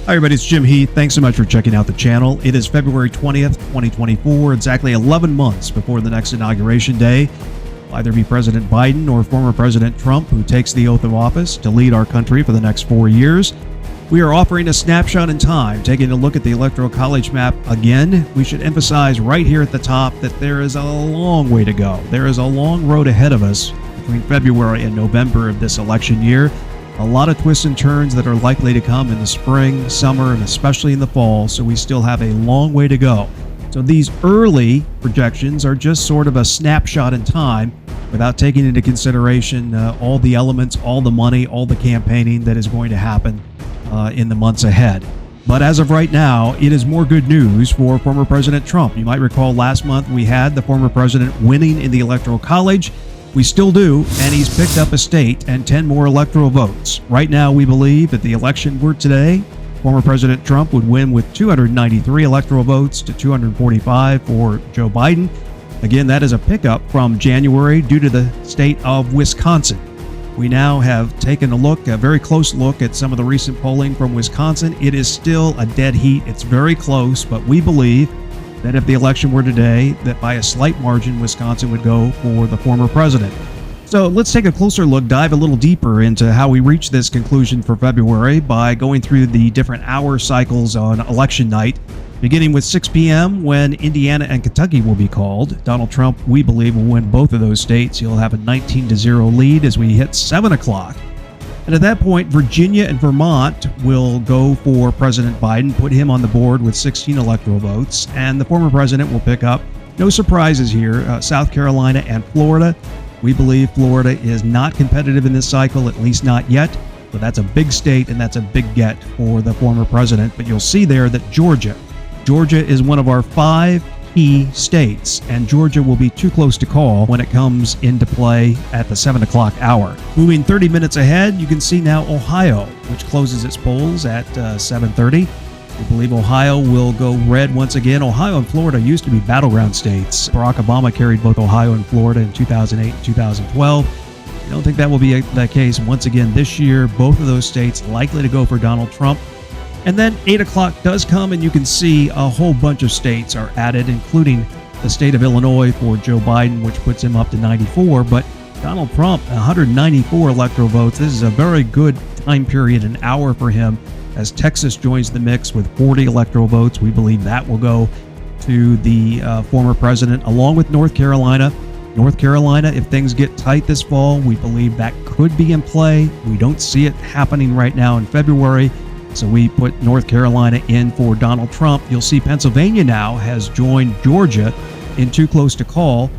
Hi everybody, it's Jim Heath. Thanks so much for checking out the channel. It is February 20th, 2024, exactly 11 months before the next inauguration day. It'll either be President Biden or former President Trump who takes the oath of office to lead our country for the next 4 years. We are offering a snapshot in time, taking a look at the Electoral College map again. We should emphasize right here at the top that there is a long way to go. There is a long road ahead of us between February and November of this election year. A lot of twists and turns that are likely to come in the spring, summer, and especially in the fall, so we still have a long way to go. So these early projections are just sort of a snapshot in time without taking into consideration all the elements, all the money, all the campaigning that is going to happen in the months ahead. But as of right now, it is more good news for former President Trump. You might recall last month we had the former president winning in the Electoral College. We still do, and he's picked up a state and 10 more electoral votes. Right now, we believe that the election were today, former President Trump would win with 293 electoral votes to 245 for Joe Biden. Again, that is a pickup from January due to the state of Wisconsin. We now have taken a very close look at some of the recent polling from Wisconsin. It is still a dead heat. It's very close, but we believe that if the election were today, that by a slight margin, Wisconsin would go for the former president. So let's take a closer look, dive a little deeper into how we reach this conclusion for February by going through the different hour cycles on election night, beginning with 6 p.m. when Indiana and Kentucky will be called. Donald Trump, we believe, will win both of those states. He'll have a 19-0 lead as we hit 7 o'clock. And at that point, Virginia and Vermont will go for President Biden, put him on the board with 16 electoral votes, and the former president will pick up, no surprises here, South Carolina and Florida. We believe Florida is not competitive in this cycle, at least not yet. So that's a big state, and that's a big get for the former president. But you'll see there that Georgia is one of our 5 key states, and Georgia will be too close to call when it comes into play at the 7 o'clock hour. Moving 30 minutes ahead, you can see now Ohio, which closes its polls at 7:30. We believe Ohio will go red once again. Ohio and Florida used to be battleground states. Barack Obama carried both Ohio and Florida in 2008 and 2012. I don't think that will be the case once again this year. Both of those states likely to go for Donald Trump. And then 8 o'clock does come, and you can see a whole bunch of states are added, including the state of Illinois for Joe Biden, which puts him up to 94. But Donald Trump, 194 electoral votes. This is a very good time period, an hour for him, as Texas joins the mix with 40 electoral votes. We believe that will go to the former president, along with North Carolina. North Carolina, if things get tight this fall, we believe that could be in play. We don't see it happening right now in February. So we put North Carolina in for Donald Trump. You'll see Pennsylvania now has joined Georgia in too close to call.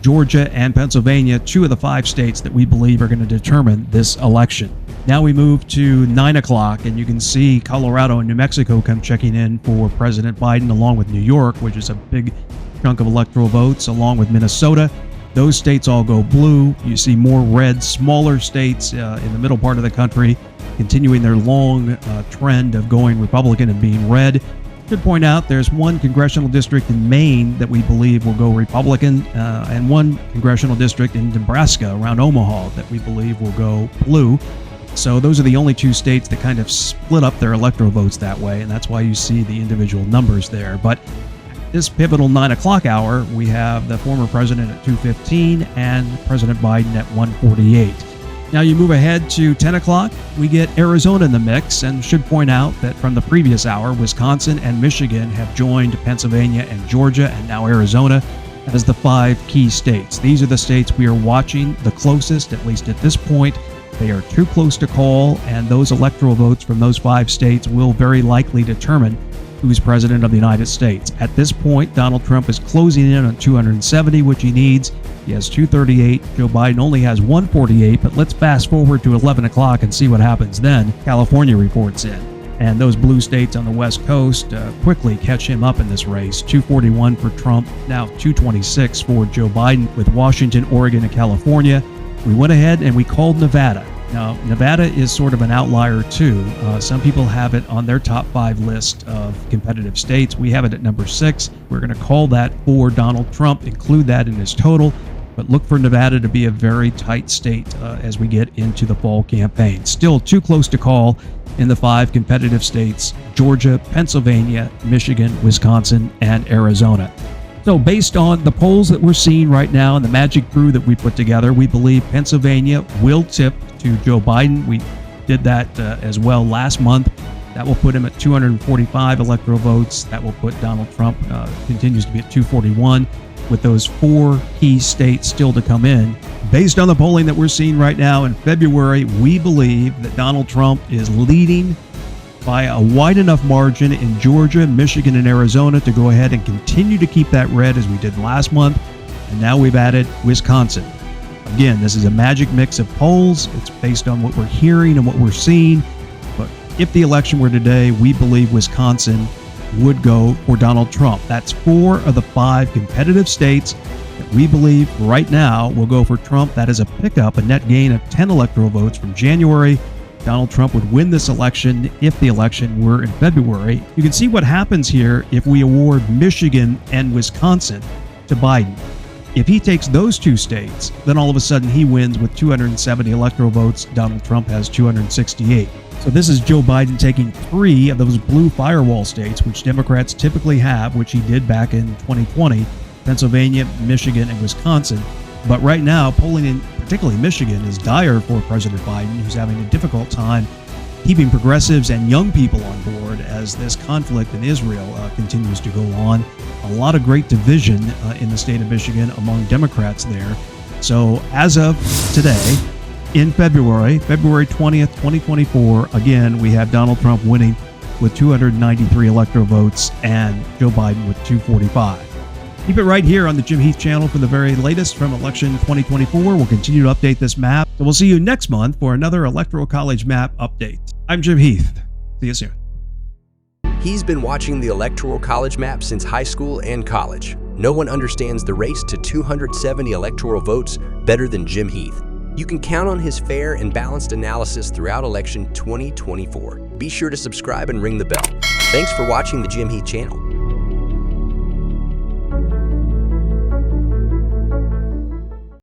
Georgia and Pennsylvania, 2 of the 5 states that we believe are going to determine this election. Now we move to 9 o'clock, and you can see Colorado and New Mexico come checking in for President Biden, along with New York, which is a big chunk of electoral votes, along with Minnesota. Those states all go blue. You see more red, smaller states in the middle part of the country continuing their long trend of going Republican and being red. Should point out there's one congressional district in Maine that we believe will go Republican, and one congressional district in Nebraska around Omaha that we believe will go blue. So those are the only 2 states that kind of split up their electoral votes that way, and that's why you see the individual numbers there. But this pivotal 9 o'clock hour, we have the former president at 2:15 and President Biden at 1:48. Now you move ahead to 10 o'clock, we get Arizona in the mix, and should point out that from the previous hour, Wisconsin and Michigan have joined Pennsylvania and Georgia, and now Arizona as the 5 key states. These are the states we are watching the closest, at least at this point. They are too close to call, and those electoral votes from those 5 states will very likely determine who's president of the United States. At this point, Donald Trump is closing in on 270, which he needs. He has 238. Joe Biden only has 148, but let's fast forward to 11 o'clock and see what happens then. California reports in, and those blue states on the West Coast quickly catch him up in this race. 241 for Trump, now 226 for Joe Biden, with Washington, Oregon, and California. We went ahead and we called Nevada. Now, Nevada is sort of an outlier too. Some people have it on their top 5 list of competitive states. We have it at number 6. We're going to call that for Donald Trump, include that in his total. but look for Nevada to be a very tight state as we get into the fall campaign. Still too close to call. in the 5 competitive states: Georgia, Pennsylvania, Michigan, Wisconsin, and Arizona. So based on the polls that we're seeing right now and the magic brew that we put together, we believe Pennsylvania will tip to Joe Biden. We did that as well last month. That will put him at 245 electoral votes. That will put Donald Trump, continues to be at 241, with those 4 key states still to come in. Based on the polling that we're seeing right now in February, we believe that Donald Trump is leading by a wide enough margin in Georgia, Michigan, and Arizona to go ahead and continue to keep that red as we did last month. And now we've added Wisconsin. Again, this is a magic mix of polls. It's based on what we're hearing and what we're seeing. But if the election were today, we believe Wisconsin would go for Donald Trump. That's 4 of the 5 competitive states that we believe right now will go for Trump. That is a pickup, a net gain of 10 electoral votes from January. Donald Trump would win this election if the election were in February. You can see what happens here if we award Michigan and Wisconsin to Biden. If he takes those 2 states, then all of a sudden he wins with 270 electoral votes. Donald Trump has 268. So this is Joe Biden taking 3 of those blue firewall states, which Democrats typically have, which he did back in 2020, Pennsylvania, Michigan, and Wisconsin. But right now, polling in particularly Michigan is dire for President Biden, who's having a difficult time keeping progressives and young people on board as this conflict in Israel continues to go on. A lot of great division in the state of Michigan among Democrats there. So as of today, in February 20th, 2024, again, we have Donald Trump winning with 293 electoral votes and Joe Biden with 245. Keep it right here on the Jim Heath channel for the very latest from election 2024. We'll continue to update this map. So we'll see you next month for another Electoral College map update. I'm Jim Heath. See you soon. He's been watching the Electoral College map since high school and college. No one understands the race to 270 electoral votes better than Jim Heath. You can count on his fair and balanced analysis throughout election 2024. Be sure to subscribe and ring the bell. Thanks for watching the Jim Heath channel.